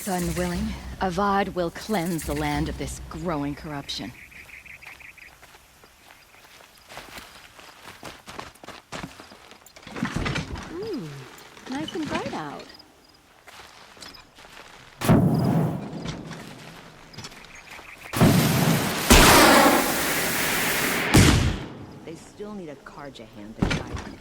God willing, Avad will cleanse the land of this growing corruption. Nice and bright out. They still need a Karja hand to guide them.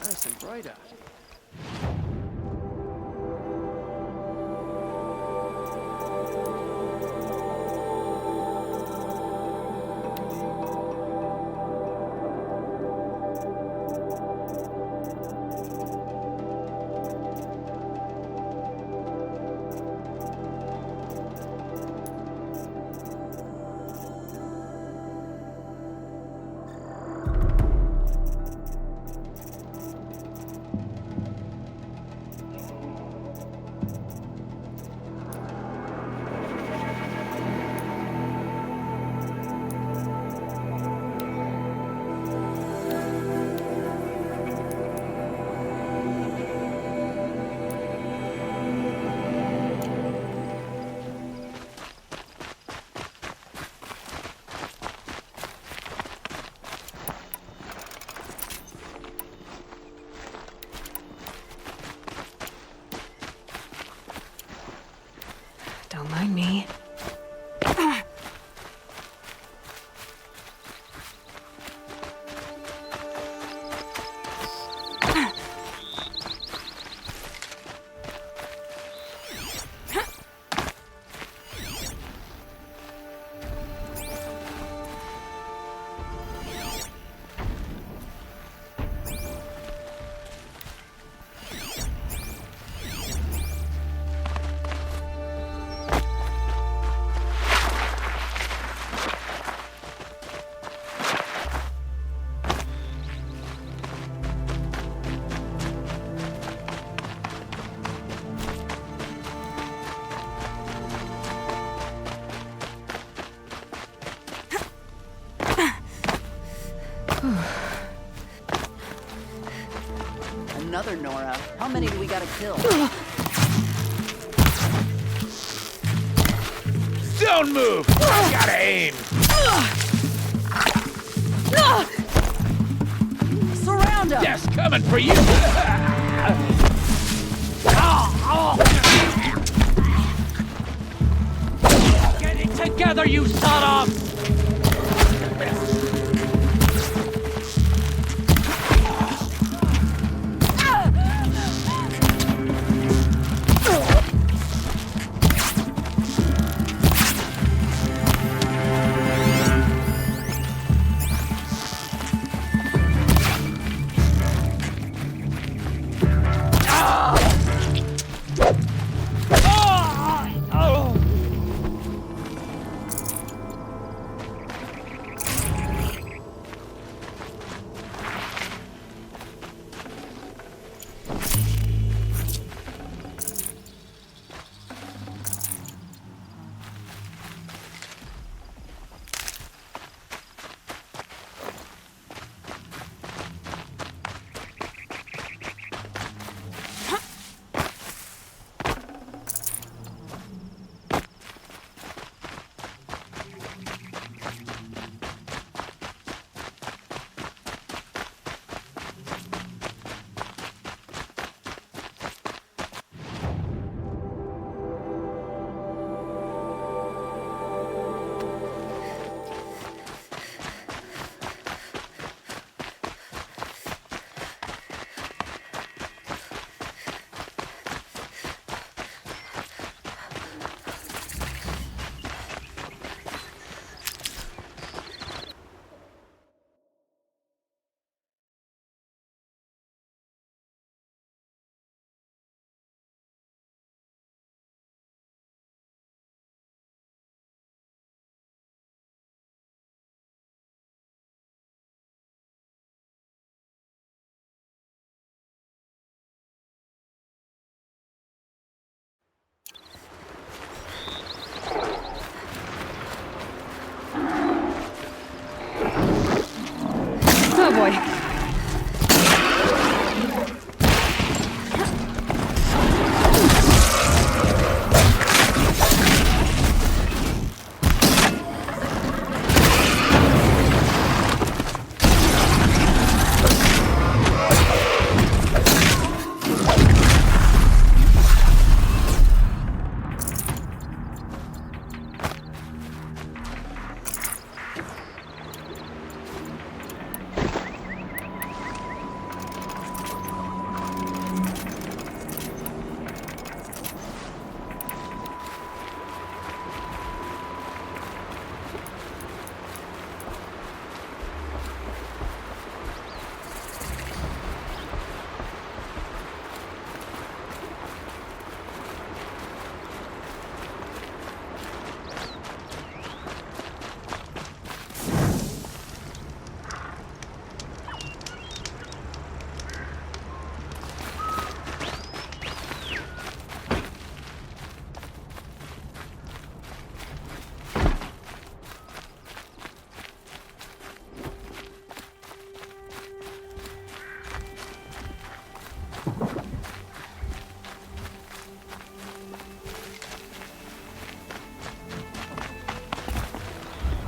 Nice and bright out. Don't mind me. Another Nora. How many do we gotta kill? Don't move! I gotta aim! Surround him! Yes, coming for you! Get it together, you son of! boy.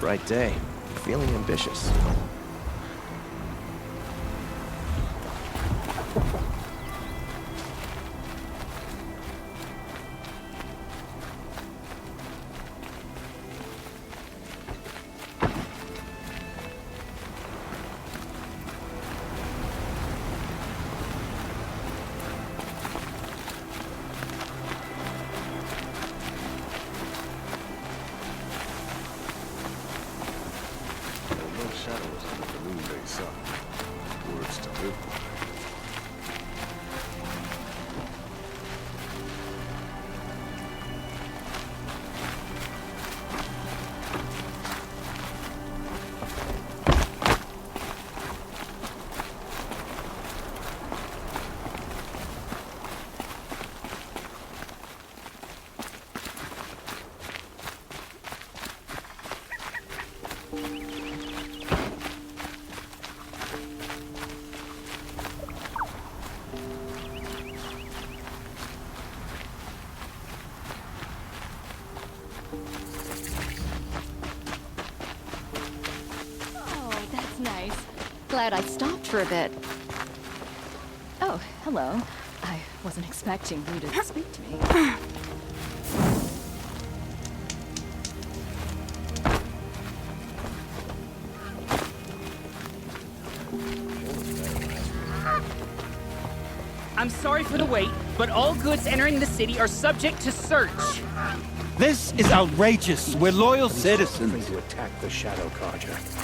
Bright day. Feeling ambitious. Glad I stopped for a bit. Oh, hello. I wasn't expecting you to speak to me. I'm sorry for the wait, but all goods entering the city are subject to search. This is outrageous. We're loyal citizens. To attack the Shadow Carja.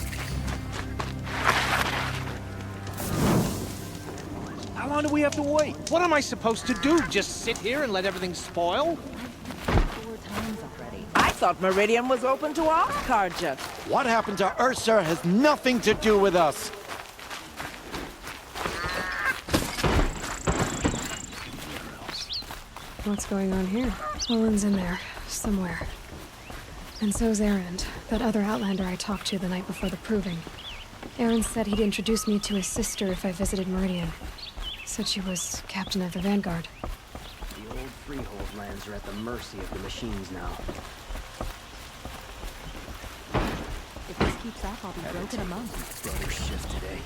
How long do we have to wait? What am I supposed to do? Just sit here and let everything spoil? 4 times already. I thought Meridian was open to all Carja. What happened to Ursa has nothing to do with us. What's going on here? Owen's in there, somewhere. And so's Erend, that other Outlander I talked to the night before the proving. Erend said he'd introduce me to his sister if I visited Meridian. Said she was captain of the Vanguard. The old freehold lands are at the mercy of the machines now. If this keeps up, I'll be broken a month. Brother shift today.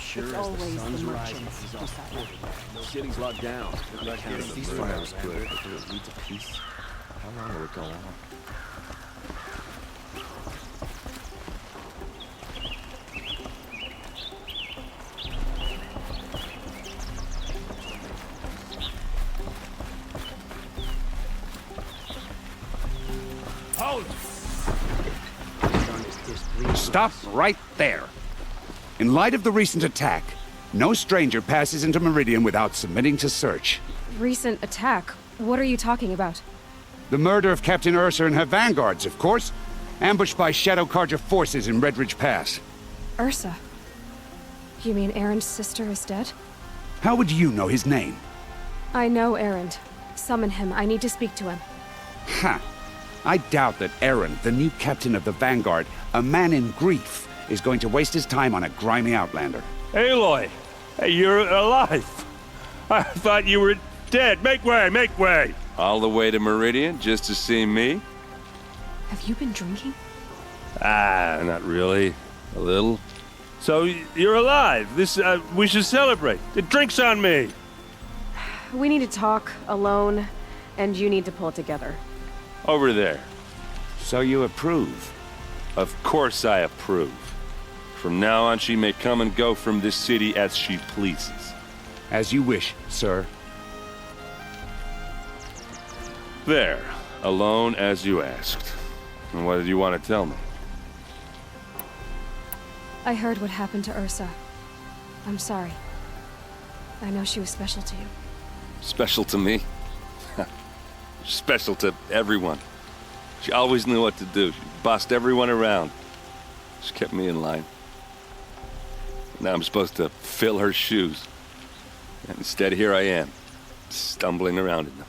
Sure It's as the always sun's the rising, merchants he's who off suffer. 40. City's locked down. Ceasefire is good, but will it lead to peace? How long will it go on? Stop right there. In light of the recent attack, no stranger passes into Meridian without submitting to search. Recent attack? What are you talking about? The murder of Captain Ursa and her vanguards, of course. Ambushed by Shadow Carja forces in Redridge Pass. Ursa? You mean Erend's sister is dead? How would you know his name? I know Erend. Summon him. I need to speak to him. Ha! I doubt that Erend, the new captain of the Vanguard, a man in grief, is going to waste his time on a grimy outlander. Aloy! Hey, you're alive! I thought you were dead. Make way, make way! All the way to Meridian just to see me? Have you been drinking? Ah, not really. A little. So, you're alive. We should celebrate. The drink's on me. We need to talk, alone, and you need to pull it together. Over there. So you approve? Of course I approve. From now on, she may come and go from this city as she pleases. As you wish, sir. There. Alone as you asked. And what did you want to tell me? I heard what happened to Ursa. I'm sorry. I know she was special to you. Special to me? Special to everyone. She always knew what to do. She bossed everyone around. She kept me in line. Now I'm supposed to fill her shoes. And instead, here I am, stumbling around in them.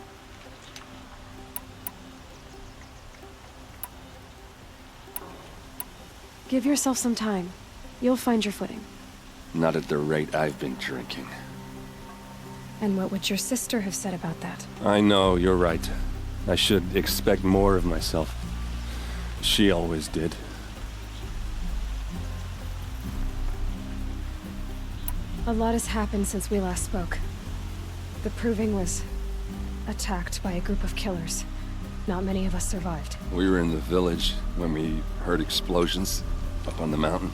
Give yourself some time. You'll find your footing. Not at the rate I've been drinking. And what would your sister have said about that? I know, you're right. I should expect more of myself. She always did. A lot has happened since we last spoke. The Proving was attacked by a group of killers. Not many of us survived. We were in the village when we heard explosions up on the mountain.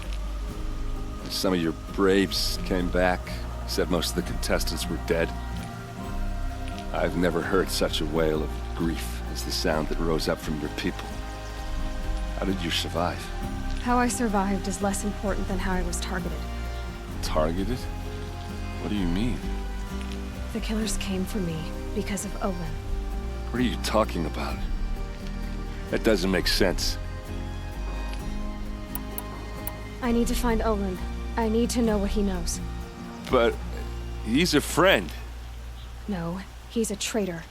Some of your braves came back, said most of the contestants were dead. I've never heard such a wail of grief as the sound that rose up from your people. How did you survive? How I survived is less important than how I was targeted. Targeted? What do you mean? The killers came for me because of Olin. What are you talking about? That doesn't make sense. I need to find Olin. I need to know what he knows. But he's a friend. No, he's a traitor.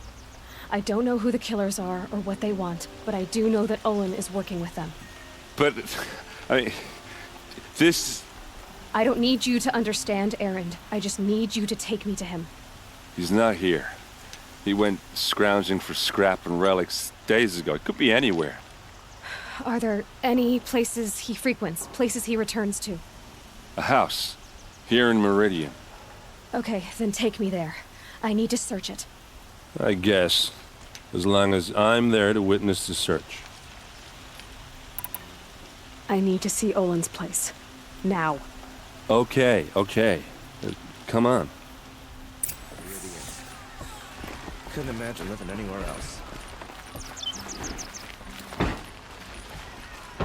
I don't know who the killers are or what they want, but I do know that Olin is working with them. But, I mean, this... I don't need you to understand, Erend. I just need you to take me to him. He's not here. He went scrounging for scrap and relics days ago. It could be anywhere. Are there any places he frequents, places he returns to? A house. Here in Meridian. Okay, then take me there. I need to search it. I guess. As long as I'm there to witness the search. I need to see Olin's place. Now. Okay, okay. Come on. Couldn't imagine living anywhere else.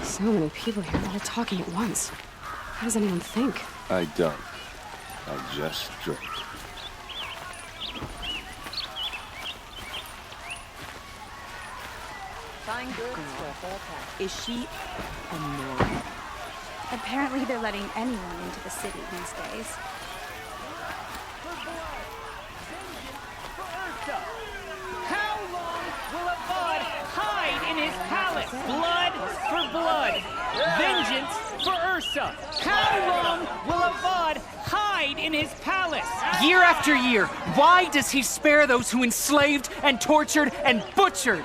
So many people here, all talking at once. How does anyone think? I don't. I just drink. Find goods for a whole pack. Is she annoying? Apparently they're letting anyone into the city these days. How long will a bud hide in his palace? Blood for blood. Vengeance for Ursa. How long will a bud hide in his palace? Year after year, why does he spare those who enslaved and tortured and butchered?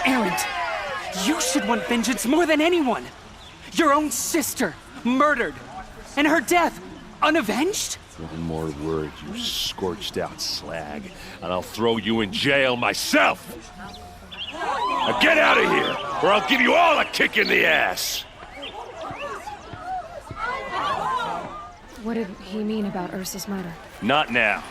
Erend, you should want vengeance more than anyone. Your own sister, murdered, and her death, unavenged? One more word, you scorched out slag, and I'll throw you in jail myself! Now get out of here, or I'll give you all a kick in the ass! What did he mean about Ursa's murder? Not now.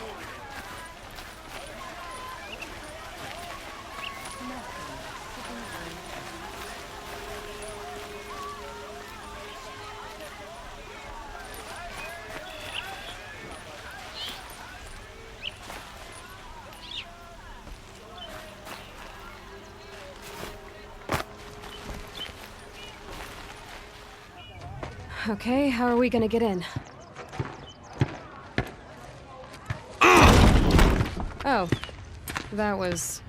Okay, how are we gonna get in? Oh, that was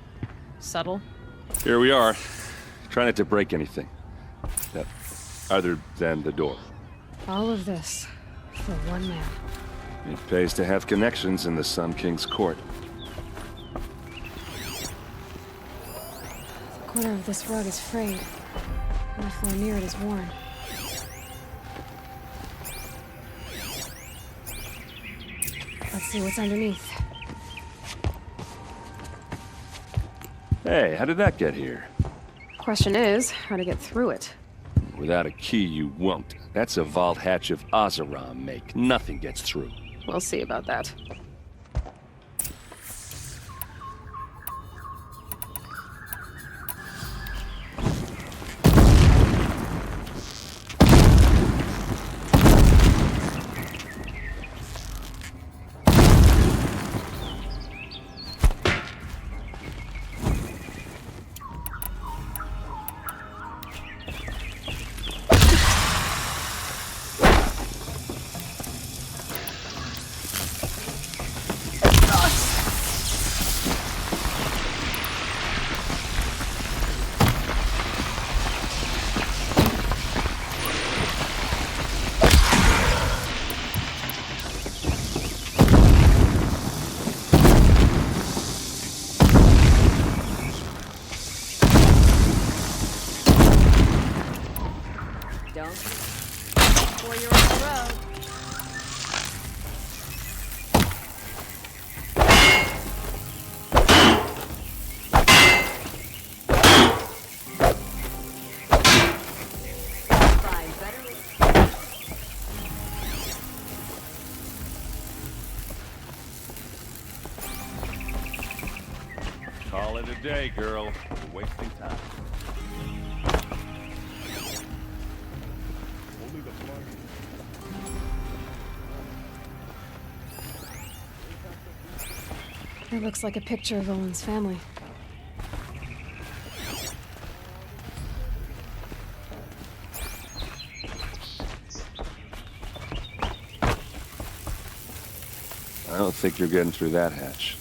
subtle. Here we are. Try not to break anything. Other than the door. All of this for one man. It pays to have connections in the Sun King's court. The corner of this rug is frayed, and the floor near it is worn. Let's see what's underneath. Hey, how did that get here? Question is, how to get through it. Without a key, you won't. That's a vault hatch of Oseram make. Nothing gets through. We'll see about that. Before you're on the road. Call it a day, girl. We're wasting time. It looks like a picture of Owen's family. I don't think you're getting through that hatch.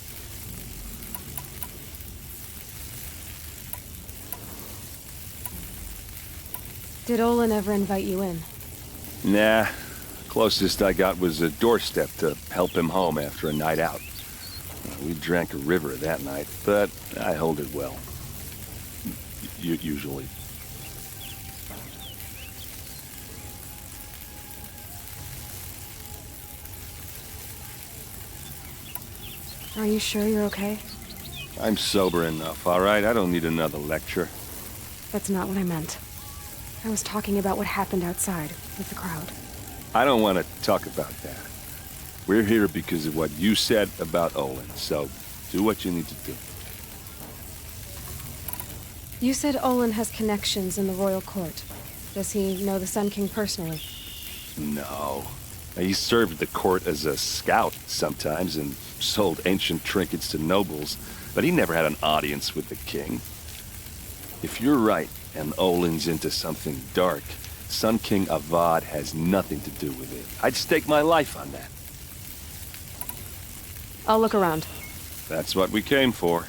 Did Olin ever invite you in? Nah. Closest I got was a doorstep to help him home after a night out. We drank a river that night, but I hold it well. Usually. Are you sure you're okay? I'm sober enough, all right? I don't need another lecture. That's not what I meant. I was talking about what happened outside with the crowd. I don't want to talk about that. We're here because of what you said about Olin, so do what you need to do. You said Olin has connections in the royal court. Does he know the Sun King personally? No. He served the court as a scout sometimes and sold ancient trinkets to nobles, but he never had an audience with the king. If you're right, and Olin's into something dark, Sun King Avad has nothing to do with it. I'd stake my life on that. I'll look around. That's what we came for.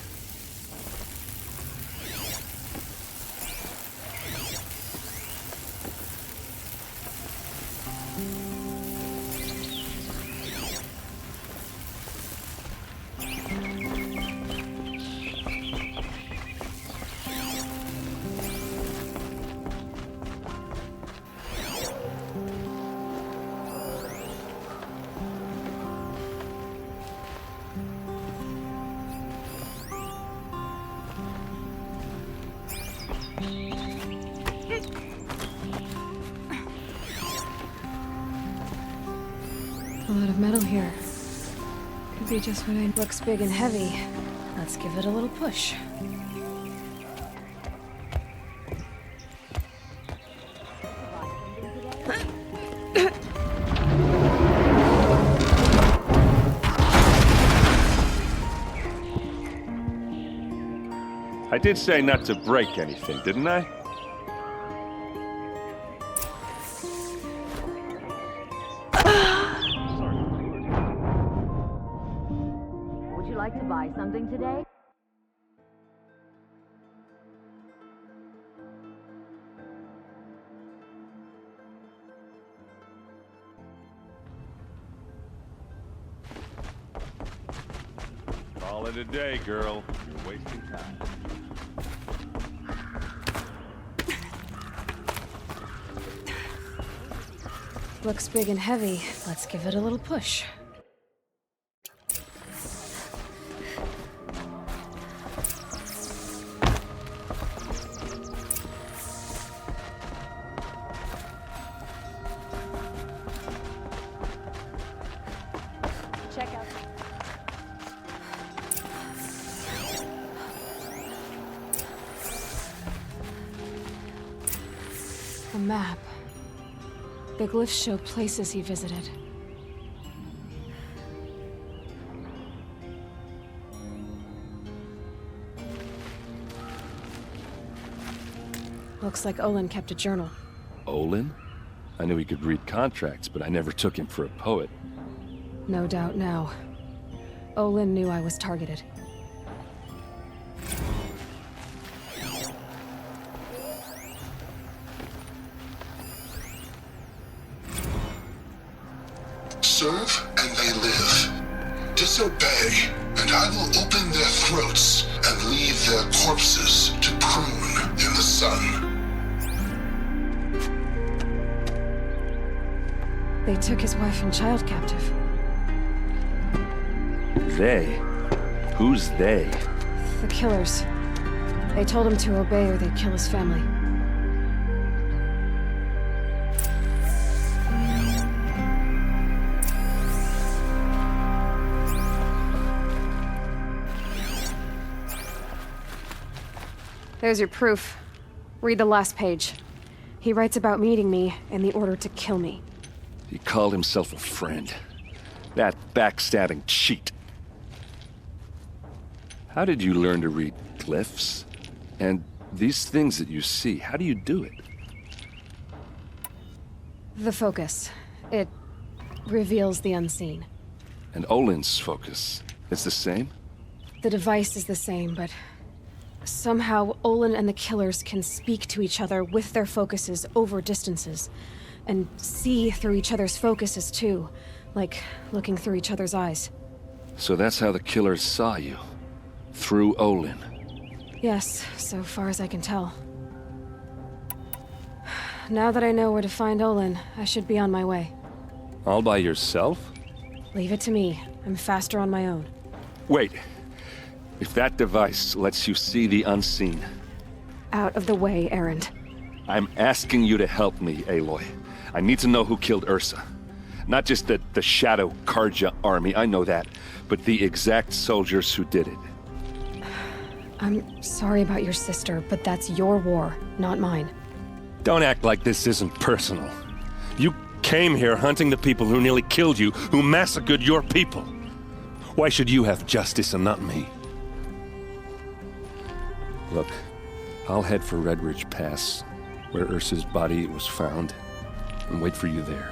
A lot of metal here. Could be just what I... Looks big and heavy. Let's give it a little push. I did say not to break anything, didn't I? Would you like to buy something today? Call it a day, girl. You're wasting time. Looks big and heavy. Let's give it a little push. Check out. A map. The glyphs show places he visited. Looks like Olin kept a journal. Olin? I knew he could read contracts, but I never took him for a poet. No doubt now. Olin knew I was targeted. Serve and they live. Disobey, and I will open their throats and leave their corpses to prune in the sun. They took his wife and child captive. They? Who's they? The killers. They told him to obey or they'd kill his family. There's your proof. Read the last page. He writes about meeting me and the order to kill me. He called himself a friend. That backstabbing cheat. How did you learn to read glyphs? And these things that you see, how do you do it? The focus. It reveals the unseen. And Olin's focus, it's the same? The device is the same, but somehow Olin and the killers can speak to each other with their focuses over distances. And see through each other's focuses too, like looking through each other's eyes. So that's how the killers saw you? Through Olin? Yes, so far as I can tell. Now that I know where to find Olin, I should be on my way. All by yourself? Leave it to me. I'm faster on my own. Wait. If that device lets you see the unseen... Out of the way, Erend. I'm asking you to help me, Aloy. I need to know who killed Ursa. Not just the Shadow Karja army, I know that, but the exact soldiers who did it. I'm sorry about your sister, but that's your war, not mine. Don't act like this isn't personal. You came here hunting the people who nearly killed you, who massacred your people. Why should you have justice and not me? Look, I'll head for Red Ridge Pass, where Ursa's body was found, and wait for you there.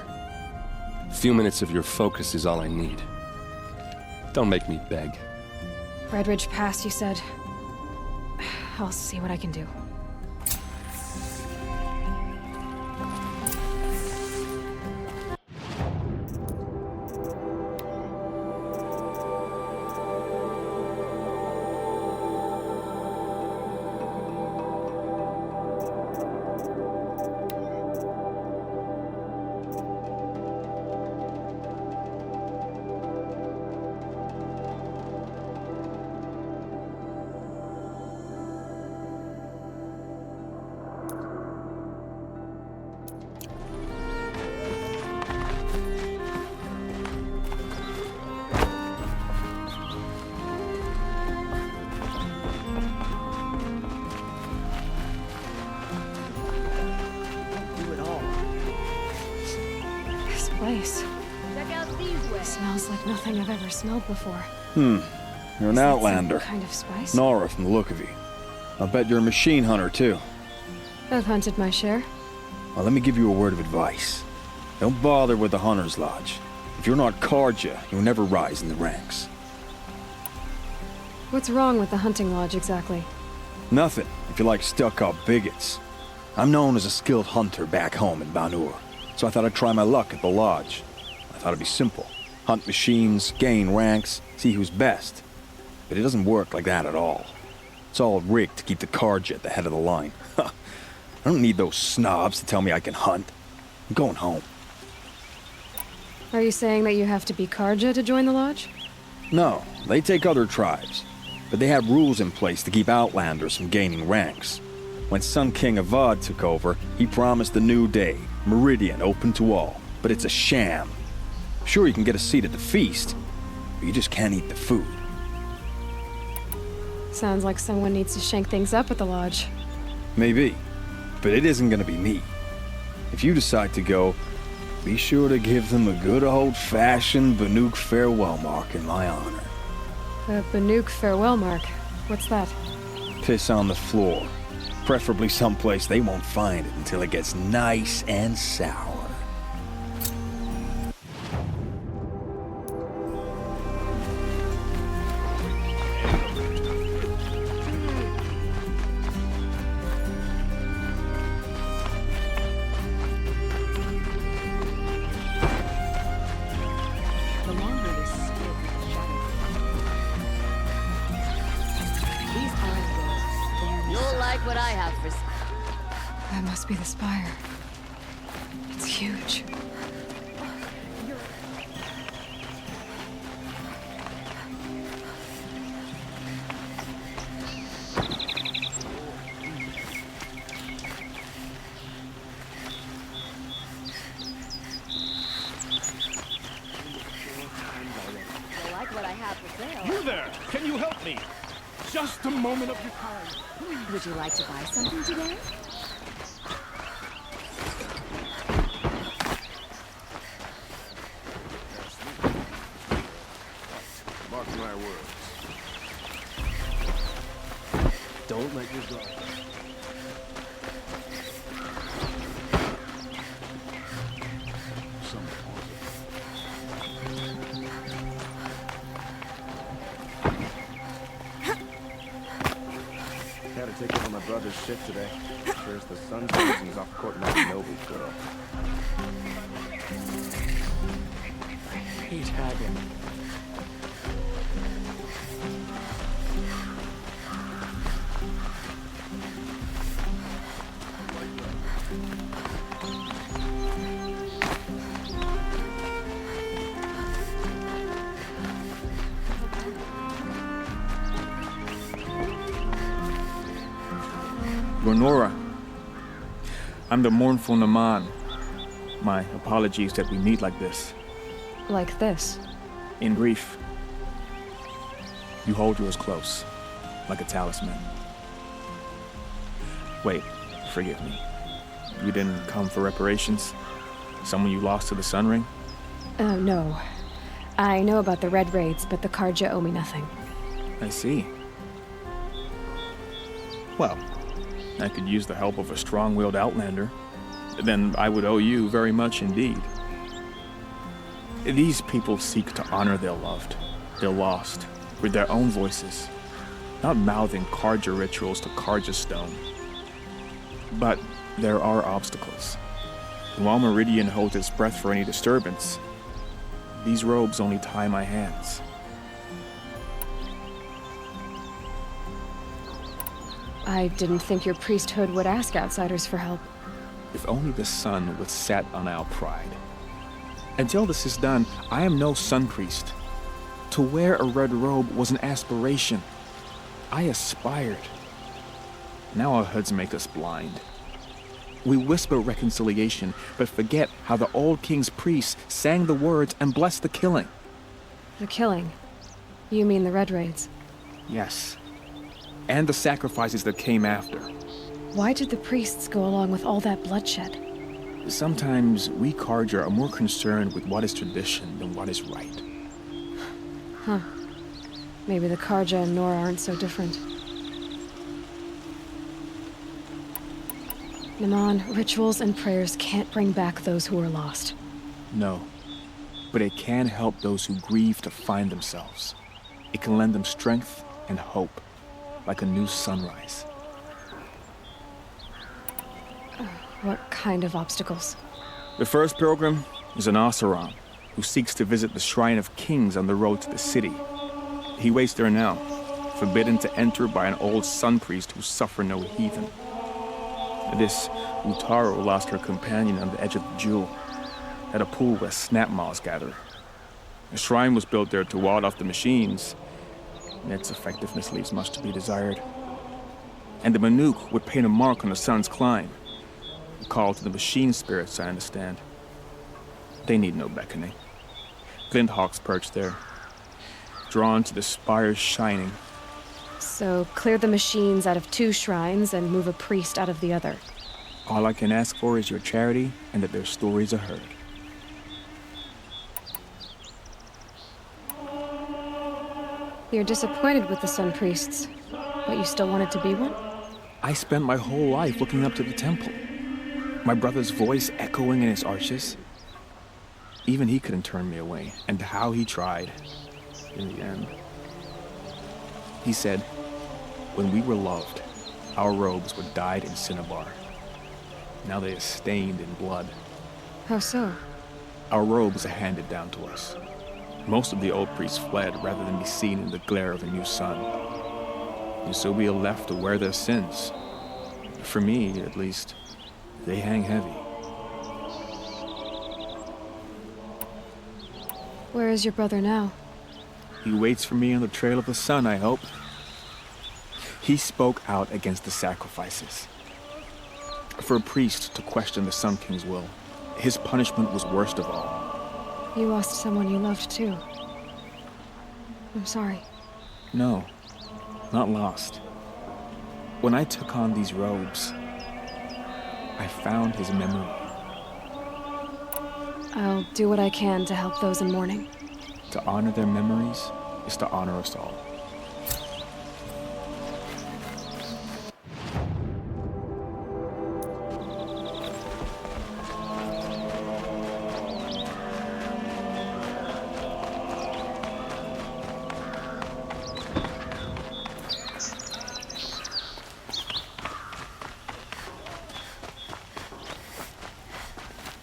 A few minutes of your focus is all I need. Don't make me beg. Red Ridge Pass, you said? I'll see what I can do. Place. Check out these ways. Smells like nothing I've ever smelled before. You're an outlander. Kind of spice? Nora from the look of you. I'll bet you're a machine hunter, too. I've hunted my share. Well, let me give you a word of advice. Don't bother with the Hunter's Lodge. If you're not Karja, you'll never rise in the ranks. What's wrong with the hunting lodge, exactly? Nothing, if you like stuck-up bigots. I'm known as a skilled hunter back home in Banur, so I thought I'd try my luck at the lodge. I thought it'd be simple. Hunt machines, gain ranks, see who's best. but it doesn't work like that at all. It's all rigged to keep the Karja at the head of the line. I don't need those snobs to tell me I can hunt. I'm going home. Are you saying that you have to be Karja to join the lodge? No, they take other tribes. But they have rules in place to keep outlanders from gaining ranks. When Sun King Avad took over, he promised a new day, Meridian open to all. But it's a sham. Sure, you can get a seat at the feast, but you just can't eat the food. Sounds like someone needs to shake things up at the lodge. Maybe, but it isn't gonna be me. If you decide to go, be sure to give them a good old-fashioned Banuk farewell mark in my honor. A Banuk farewell mark? What's that? Piss on the floor. Preferably someplace they won't find it until it gets nice and sour. What I have for... That must be the spire. It's huge. Like what I have for sale. You there! Can you help me? Just a moment of your time. Would you like to buy something today? Mark my words. Don't let your guard. Had to take over my brother's ship today. There's the sun's rising. He's off court with a noble girl. Hate having. Lenora, I'm the mournful Naman. My apologies that we meet like this. Like this? In grief. You hold yours close, like a talisman. Wait, forgive me. You didn't come for reparations? Someone you lost to the Sun Ring? No. I know about the Red Raids, but the Karja owe me nothing. I see. Well, I could use the help of a strong-willed outlander. Then I would owe you very much indeed. These people seek to honor their loved, their lost, with their own voices, not mouthing Karja rituals to Karja stone. But there are obstacles. While Meridian holds its breath for any disturbance, these robes only tie my hands. I didn't think your priesthood would ask outsiders for help. If only the sun would set on our pride. Until this is done, I am no sun priest. To wear a red robe was an aspiration. I aspired. Now our hoods make us blind. We whisper reconciliation, but forget how the old king's priests sang the words and blessed the killing. The killing? You mean the Red Raids? Yes. And the sacrifices that came after. Why did the priests go along with all that bloodshed? Sometimes we Karja are more concerned with what is tradition than what is right. Huh. Maybe the Karja and Nora aren't so different. Naman, rituals and prayers can't bring back those who are lost. No. But it can help those who grieve to find themselves. It can lend them strength and hope, like a new sunrise. What kind of obstacles? The first pilgrim is an Oseram, who seeks to visit the Shrine of Kings on the road to the city. He waits there now, forbidden to enter by an old sun priest who suffered no heathen. This Utaro lost her companion on the edge of the jewel, at a pool where snap moths gather. A shrine was built there to ward off the machines. Its effectiveness leaves much to be desired. And the Banuk would paint a mark on the sun's climb. A call to the machine spirits, I understand. They need no beckoning. Glint hawks perch there, drawn to the spires shining. So clear the machines out of 2 shrines and move a priest out of the other. All I can ask for is your charity and that their stories are heard. You're disappointed with the Sun Priests, but you still wanted to be one? I spent my whole life looking up to the temple. My brother's voice echoing in its arches. Even he couldn't turn me away, and how he tried, in the end. He said, when we were loved, our robes were dyed in cinnabar. Now they are stained in blood. How so? Our robes are handed down to us. Most of the old priests fled rather than be seen in the glare of a new sun. And so we are left to wear their sins. For me, at least, they hang heavy. Where is your brother now? He waits for me on the trail of the sun, I hope. He spoke out against the sacrifices. For a priest to question the Sun King's will, his punishment was worst of all. You lost someone you loved too. I'm sorry. No, not lost. When I took on these robes, I found his memory. I'll do what I can to help those in mourning. To honor their memories is to honor us all.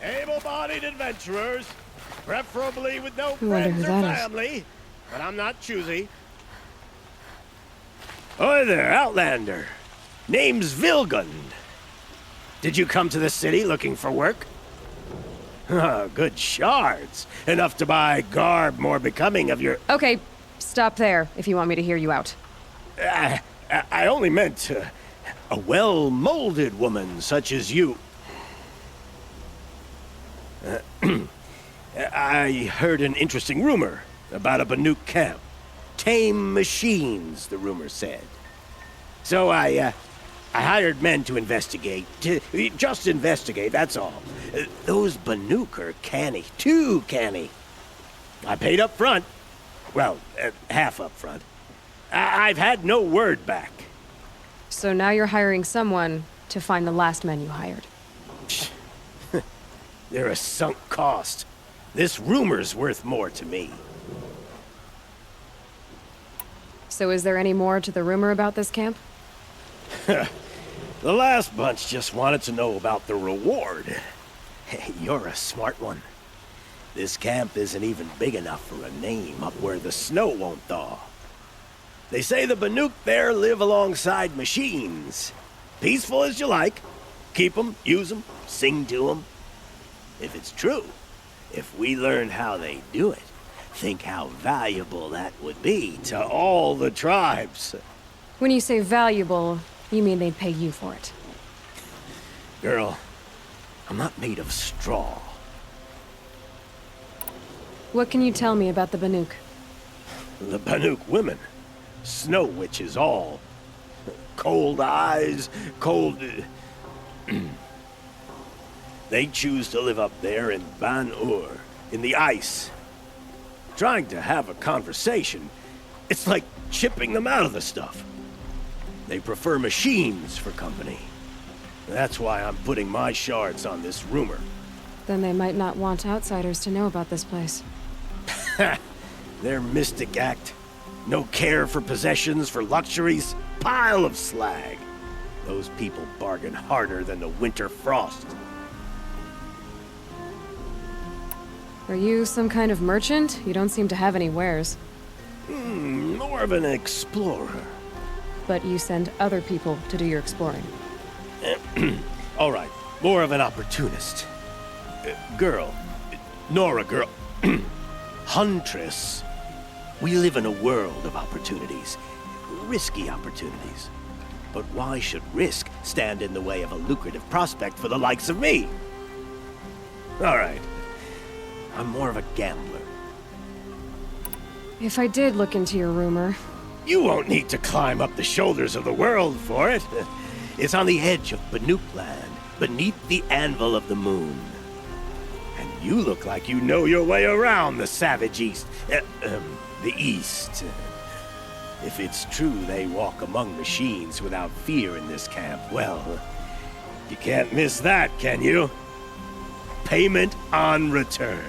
Able-bodied adventurers, preferably with no I wonder friends who or that is. family, but I'm not choosy. Oi there, Outlander. Name's Vilgun. Did you come to the city looking for work? Good shards. Enough to buy garb more becoming of your... Okay, stop there if you want me to hear you out. I only meant a well-molded woman such as you. I heard an interesting rumor about a Banuk camp. Tame machines, the rumor said. So I hired men to investigate. Just investigate, that's all. Those Banuk are canny, too canny. I paid up front. Well, half up front. I've had no word back. So now you're hiring someone to find the last men you hired. They're a sunk cost. This rumor's worth more to me. So is there any more to the rumor about this camp? The last bunch just wanted to know about the reward. Hey, you're a smart one. This camp isn't even big enough for a name up where the snow won't thaw. They say the Banuk there live alongside machines. Peaceful as you like. Keep them, use them, sing to them. If it's true, if we learn how they do it, think how valuable that would be to all the tribes. When you say valuable, you mean they'd pay you for it. Girl, I'm not made of straw. What can you tell me about the Banuk? The Banuk women. Snow witches all. Cold eyes, cold... They choose to live up there in Ban-Ur, in the ice. Trying to have a conversation, it's like chipping them out of the stuff. They prefer machines for company. That's why I'm putting my shards on this rumor. Then they might not want outsiders to know about this place. Their mystic act. No care for possessions, for luxuries. Pile of slag. Those people bargain harder than the winter frost. Are you some kind of merchant? You don't seem to have any wares. More of an explorer. But you send other people to do your exploring. All right, more of an opportunist. Girl. Nora girl. Huntress. We live in a world of opportunities. Risky opportunities. But why should risk stand in the way of a lucrative prospect for the likes of me? All right. I'm more of a gambler. If I did look into your rumor... You won't need to climb up the shoulders of the world for it. It's on the edge of Banuk land, beneath the anvil of the moon. And you look like you know your way around the savage east. The east. If it's true they walk among machines without fear in this camp, well, you can't miss that, can you? Payment on return.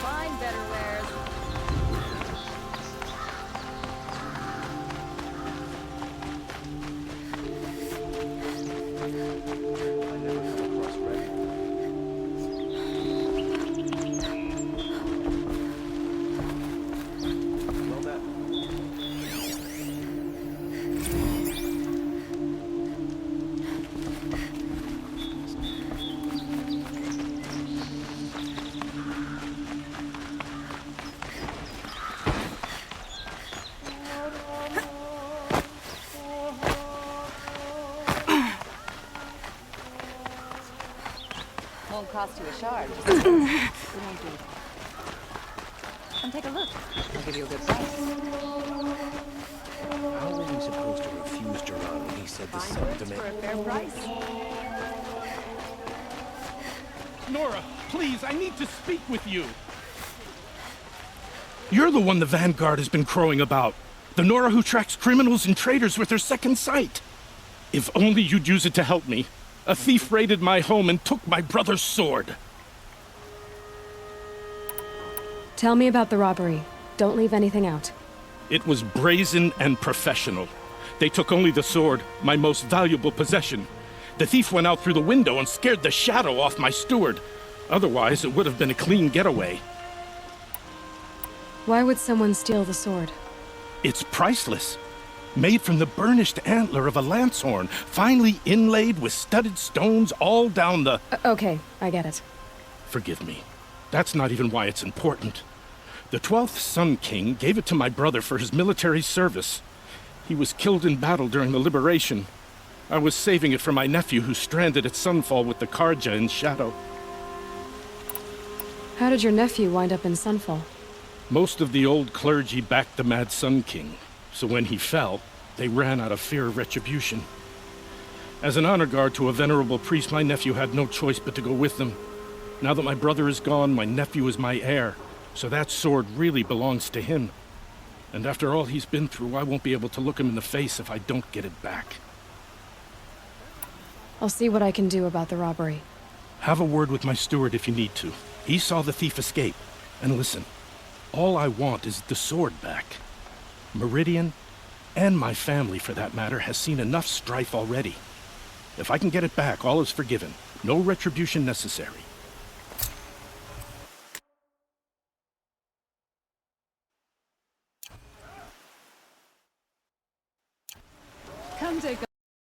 Find better wares. Won't cost you a shard. We won't do that. Come take a look. I'll give you a good price. How were we supposed to refuse Duran when he said the same to me? For a fair price. Nora, please, I need to speak with you. You're the one the Vanguard has been crowing about. The Nora who tracks criminals and traitors with her second sight. If only you'd use it to help me. A thief raided my home and took my brother's sword. Tell me about the robbery. Don't leave anything out. It was brazen and professional. They took only the sword, my most valuable possession. The thief went out through the window and scared the shadow off my steward. Otherwise, it would have been a clean getaway. Why would someone steal the sword? It's priceless. Made from the burnished antler of a lancehorn, finely inlaid with studded stones all down the... Okay, I get it. Forgive me. That's not even why it's important. The 12th Sun King gave it to my brother for his military service. He was killed in battle during the liberation. I was saving it for my nephew who's stranded at Sunfall with the Karja in Shadow. How did your nephew wind up in Sunfall? Most of the old clergy backed the Mad Sun King, so when he fell, they ran out of fear of retribution. As an honor guard to a venerable priest, my nephew had no choice but to go with them. Now that my brother is gone, my nephew is my heir, so that sword really belongs to him. And after all he's been through, I won't be able to look him in the face if I don't get it back. I'll see what I can do about the robbery. Have a word with my steward if you need to. He saw the thief escape. And listen, all I want is the sword back. Meridian, and my family for that matter, has seen enough strife already. If I can get it back, all is forgiven. No retribution necessary.